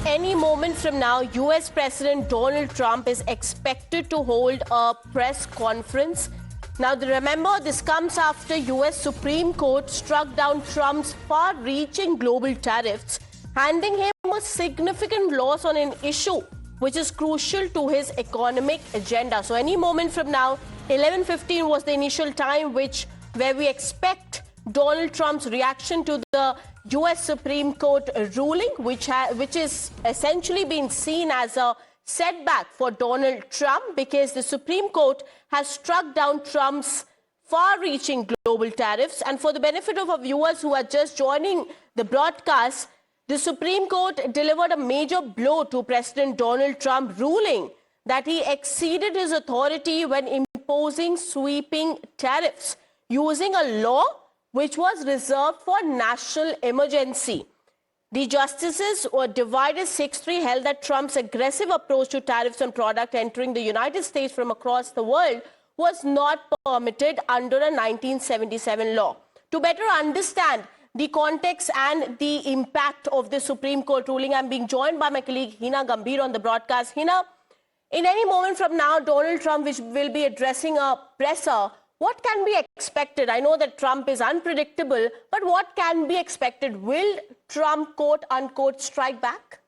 Any moment from now, US President Donald Trump is expected to hold a press conference. Now, remember, this comes after US Supreme Court struck down Trump's far-reaching global tariffs, handing him a significant loss on an issue which is crucial to his economic agenda. So any moment from now, 11:15 was the initial time where we expect Donald Trump's reaction to the US Supreme Court ruling, which is essentially been seen as a setback for Donald Trump because the Supreme Court has struck down Trump's far-reaching global tariffs. And for the benefit of our viewers who are just joining the broadcast, the Supreme Court delivered a major blow to President Donald Trump, ruling that he exceeded his authority when imposing sweeping tariffs using a law which was reserved for national emergency. The justices were divided 6-3, held that Trump's aggressive approach to tariffs on products entering the United States from across the world was not permitted under a 1977 law. To better understand the context and the impact of the Supreme Court ruling, I'm being joined by my colleague Hina Gambhir on the broadcast. Hina, in any moment from now, Donald Trump will be addressing a presser. What can be expected? I know that Trump is unpredictable, but what can be expected? Will Trump, quote unquote, strike back?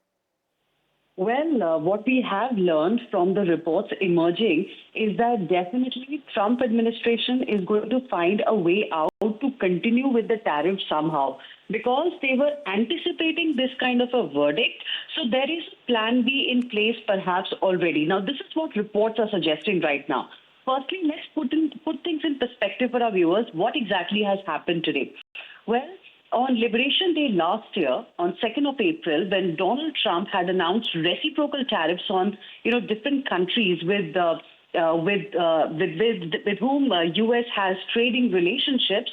Well, what we have learned from the reports emerging is that definitely Trump administration is going to find a way out to continue with the tariff somehow, because they were anticipating this kind of a verdict. So there is plan B in place perhaps already. Now, this is what reports are suggesting right now. Firstly, let's put things in perspective for our viewers. What exactly has happened today? Well, on Liberation Day last year, on 2nd of April, when Donald Trump had announced reciprocal tariffs on different countries with whom U.S. has trading relationships,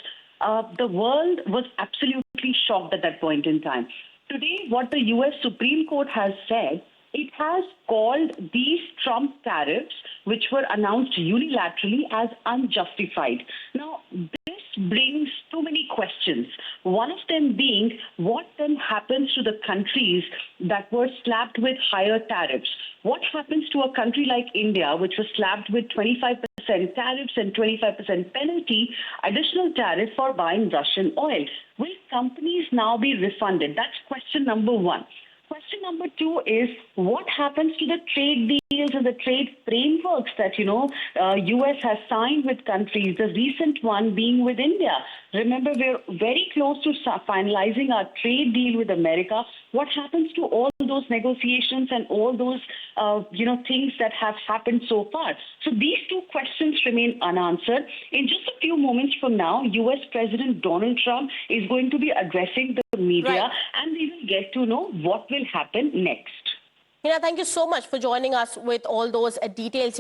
the world was absolutely shocked at that point in time. Today, what the U.S. Supreme Court has said, it has called these Trump tariffs, which were announced unilaterally, as unjustified. Now, this brings too many questions. One of them being, what then happens to the countries that were slapped with higher tariffs? What happens to a country like India, which was slapped with 25% tariffs and 25% penalty, additional tariff for buying Russian oil? Will companies now be refunded? That's question number one. Question number two is, what happens to the trade deals and the trade frameworks that, U.S. has signed with countries, the recent one being with India? Remember, we're very close to finalizing our trade deal with America. What happens to all those negotiations and all those, things that have happened so far? So these two questions remain unanswered. In just a few moments from now, U.S. President Donald Trump is going to be addressing the media, right, and we will get to know what will happen next. Hina, thank you so much for joining us with all those details.